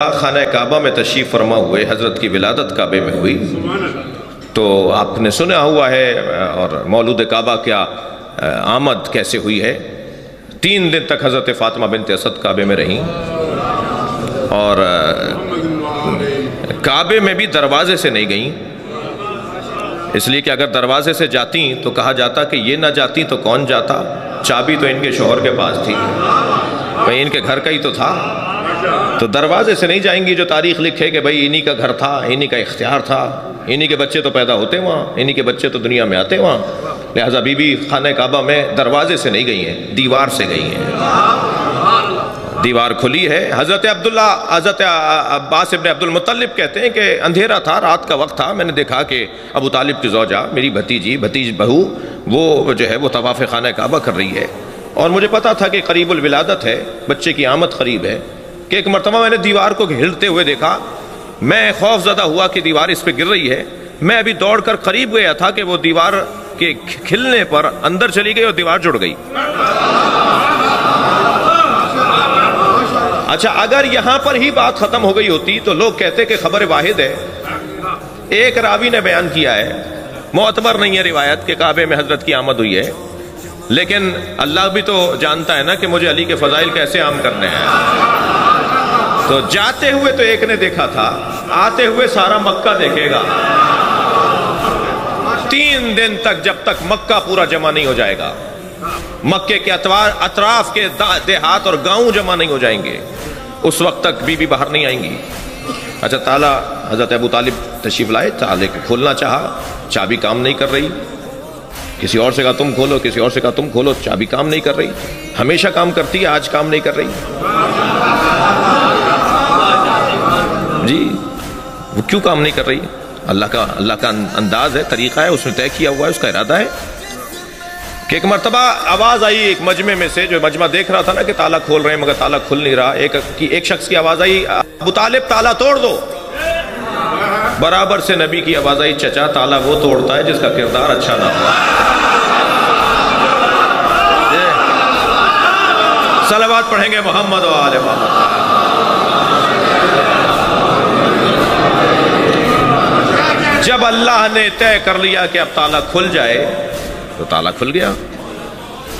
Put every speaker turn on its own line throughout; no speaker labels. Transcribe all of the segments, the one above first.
خانہ کعبہ میں تشریف فرما ہوئے، حضرت کی ولادت کعبے میں ہوئی، تو آپ نے سنا ہوا ہے اور مولود کعبہ کیا آمد کیسے ہوئی ہے۔ 3 دن تک حضرت فاطمہ بنت اسد کعبے میں رہیں، اور کعبے میں بھی دروازے سے نہیں گئیں، اس لیے کہ اگر دروازے سے جاتی تو کہا جاتا کہ یہ نہ جاتی تو کون جاتا، چابی تو ان کے شوہر کے پاس تھی، بھئی ان کے گھر کا ہی تو تھا، تو دروازے سے نہیں جائیں گی جو تاریخ لکھے کہ بھئی انہی کا گھر تھا، انہی کا اختیار تھا، انہی کے بچے تو پیدا ہوتے وہاں، انہی کے بچے تو دنیا میں آتے وہاں، لہٰذا بی بی خانہ کعبہ میں دروازے سے نہیں گئی ہیں، دیوار سے گئی ہیں، دیوار کھلی ہے۔ حضرت عباس ابن عبد المطلب کہتے ہیں کہ اندھیرا تھا، رات کا وقت تھا، میں نے دیکھا کہ ابو طالب کی زوجہ میری بھتیج بہو وہ جو ہے وہ طواف خانہ کعبہ کر رہی ہے، اور مجھے پتا تھا کہ قریب الولادت ہے، بچے کی آمد قریب ہے، کہ ایک مرتبہ میں نے دیوار کو ہلتے ہوئے دیکھا، میں خوف زدہ ہوا کہ دیوار اس پہ گر رہی ہے، میں ابھی دوڑ کر قریب گیا تھا کہ وہ دیوار کے کھلنے پر اندر چلی گئی اور دیوار جڑ گئی۔ اچھا، اگر یہاں پر ہی بات ختم ہو گئی ہوتی تو لوگ کہتے کہ خبر واحد ہے، ایک راوی نے بیان کیا ہے، معتبر نہیں ہے روایت کہ کعبے میں حضرت کی آمد ہوئی ہے، لیکن اللہ بھی تو جانتا ہے نا کہ مجھے علی کے فضائل کیسے عام کرنے ہیں، تو جاتے ہوئے تو ایک نے دیکھا تھا، آتے ہوئے سارا مکہ دیکھے گا۔ 3 دن تک جب تک مکہ پورا جمع نہیں ہو جائے گا، مکے کے اطراف کے دیہات اور گاؤں جمع نہیں ہو جائیں گے، اس وقت تک بی بی باہر نہیں آئیں گی۔ اچھا، تالا حضرت ابو طالب تشریف لائے، تالے کو کھولنا چاہا، چابی کام نہیں کر رہی، کسی اور سے کہا تم کھولو، کسی اور سے کہا تم کھولو، چابی کام نہیں کر رہی، ہمیشہ کام کرتی ہے، آج کام نہیں کر رہی۔ جی، وہ کیوں کام نہیں کر رہی؟ اللہ کا انداز ہے، طریقہ ہے، اس نے طے کیا ہوا ہے، اس کا ارادہ ہے کہ ایک مرتبہ آواز آئی ایک مجمع میں سے، جو مجمع دیکھ رہا تھا نا کہ تالا کھول رہے ہیں مگر تالا کھل نہیں رہا، ایک شخص کی آواز آئی، ابو طالب تالا توڑ دو۔ برابر سے نبی کی آواز آئی، چچا تالا وہ توڑتا ہے جس کا کردار اچھا نہ ہو۔ صلوات پڑھیں گے محمد و آل محمد۔ جب اللہ نے طے کر لیا کہ اب تالا کھل جائے تو تالا کھل گیا۔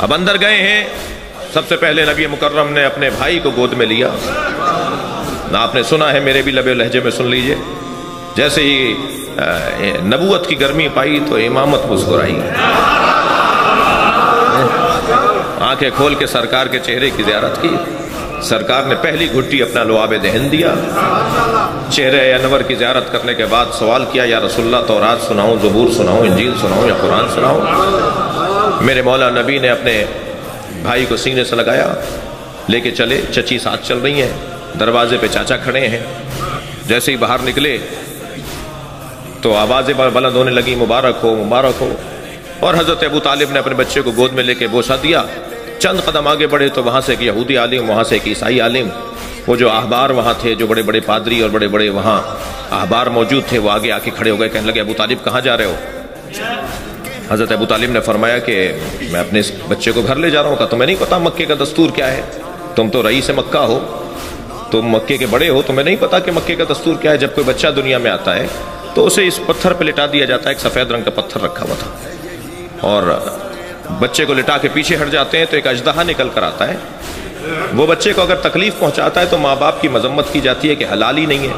اب اندر گئے ہیں، سب سے پہلے نبی مکرم نے اپنے بھائی کو گود میں لیا، آپ نے سنا ہے، میرے بھی لبے لہجے میں سن لیجئے، جیسے ہی نبوت کی گرمی پائی تو امامت مسکرائی، آنکھیں کھول کے سرکار کے چہرے کی زیارت کی، سرکار نے پہلی گھٹی اپنا لعاب دہن دیا، چہرے انور کی زیارت کرنے کے بعد سوال کیا، یا رسول اللہ تورات سناؤں، زبور سناؤں، انجیل سناؤں یا قرآن سناؤں؟ میرے مولا نبی نے اپنے بھائی کو سینے سے لگایا، لے کے چلے، چچی ساتھ چل رہی ہیں، دروازے پہ چاچا کھڑے ہیں، جیسے ہی باہر نکلے تو آوازیں بلند ہونے لگی، مبارک ہو مبارک ہو، اور حضرت ابو طالب نے اپنے بچے کو گود میں لے کے بوسہ دیا۔ چند قدم آگے بڑھے تو وہاں سے ایک یہودی عالم، وہاں سے ایک عیسائی عالم، وہ جو احبار وہاں تھے، جو بڑے بڑے پادری اور بڑے بڑے وہاں احبار موجود تھے، وہ آگے آ کے کھڑے ہو گئے، کہنے لگے ابو طالب کہاں جا رہے ہو؟ حضرت ابو طالب نے فرمایا کہ میں اپنے اس بچے کو گھر لے جا رہا ہوں۔ کہا تمہیں نہیں پتا مکے کا دستور کیا ہے؟ تم تو رئیس مکہ ہو، تم مکے کے بڑے ہو، تمہیں نہیں پتا کہ مکے کا دستور کیا ہے؟ جب کوئی بچہ دنیا میں آتا ہے تو اسے اس پتھر پہ لٹا دیا جاتا ہے، ایک سفید رنگ کا پتھر رکھا ہوا تھا، اور بچے کو لٹا کے پیچھے ہٹ جاتے ہیں تو ایک اژدہا نکل کر آتا ہے، وہ بچے کو اگر تکلیف پہنچاتا ہے تو ماں باپ کی مذمت کی جاتی ہے کہ حلال ہی نہیں ہے،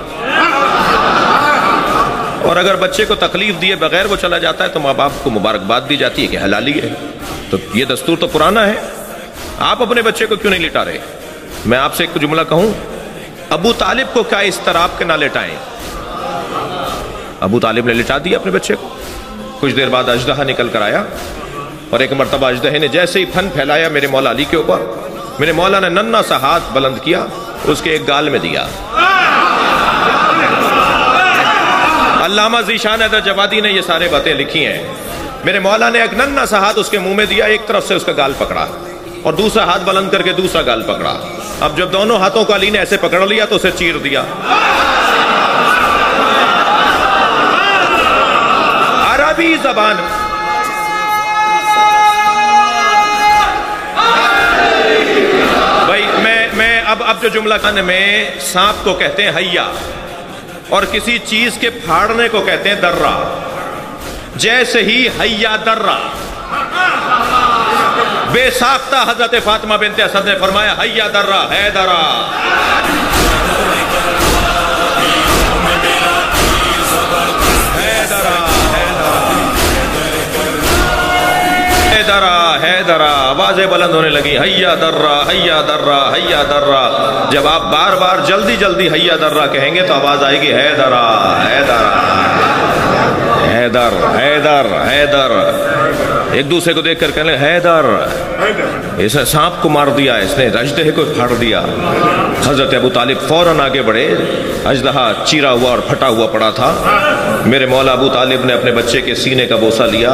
اور اگر بچے کو تکلیف دیے بغیر وہ چلا جاتا ہے تو ماں باپ کو مبارکباد دی جاتی ہے کہ حلالی ہے۔ تو یہ دستور تو پرانا ہے، آپ اپنے بچے کو کیوں نہیں لٹا رہے؟ میں آپ سے ایک جملہ کہوں، ابو طالب کو کیا اس طرح آپ کے نہ لٹائیں؟ ابو طالب نے لٹا دیا اپنے بچے کو۔ کچھ دیر بعد اژدہا نکل کر آیا، اور ایک مرتبہ اژدہے نے جیسے ہی پھن پھیلایا میرے مولا علی کے اوپر، میرے مولا نے ننھا سا ہاتھ بلند کیا، اس کے ایک گال میں دیا۔ علامہ ذیشان حیدر جوادی نے یہ سارے باتیں لکھی ہیں، میرے مولا نے ایک ننھا سا ہاتھ اس کے منہ میں دیا، ایک طرف سے اس کا گال پکڑا اور دوسرا ہاتھ بلند کر کے دوسرا گال پکڑا، اب جب دونوں ہاتھوں کو علی نے ایسے پکڑ لیا تو اسے چیر دیا۔ عربی زبان بھائی، میں اب جو جملہ کہنے میں سانپ کو کہتے ہیں حیا اور کسی چیز کے پھاڑنے کو کہتے ہیں درہ. جیسے ہی حیا درہ بے ساختہ حضرت فاطمہ بنت اسد نے فرمایا حیا درہ ہے درہ. حیدرہ آوازیں بلند ہونے لگی حیا درہ حیا درہ حیا درہ. جب آپ بار بار جلدی جلدی حیا درہ کہیں گے تو آواز آئے گی حیدرہ حیدرہ حیدر حیدر حیدر. ایک دوسرے کو دیکھ کر کہنے لگے حیدر. اس نے سانپ کو مار دیا, اس نے اژدہے کو پھاڑ دیا. حضرت ابو طالب فوراً آگے بڑھے. اژدہا چیرا ہوا اور پھٹا ہوا پڑا تھا. میرے مولا ابو طالب نے اپنے بچے کے سینے کا بوسہ لیا,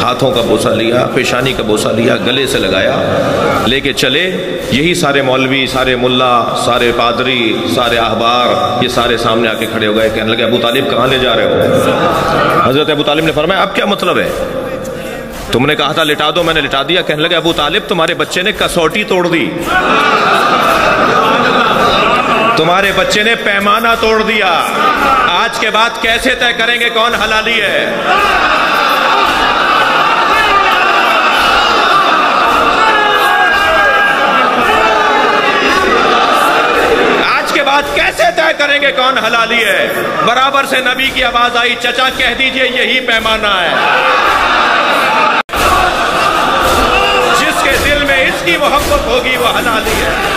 ہاتھوں کا بوسہ لیا, پیشانی کا بوسہ لیا, گلے سے لگایا, لے کے چلے. یہی سارے مولوی, سارے ملا, سارے پادری, سارے احبار, یہ سارے سامنے آ کے کھڑے ہو گئے. کہنے لگے ابو طالب کہاں لے جا رہے ہو؟ حضرت ابو طالب نے فرمایا اب کیا مطلب ہے؟ تم نے کہا تھا لٹا دو, میں نے لٹا دیا. کہنے لگے ابو طالب تمہارے بچے نے کسوٹی توڑ دی, تمہارے بچے نے پیمانہ توڑ دیا. آج کے بعد کیسے طے کریں گے کون حلالی ہے؟ آج کے بعد کیسے طے کریں گے کون حلالی ہے؟ برابر سے نبی کی آواز آئی, چچا کہہ دیجئے یہی پیمانہ ہے. جس کے دل میں اس کی محبت ہوگی وہ حلالی ہے.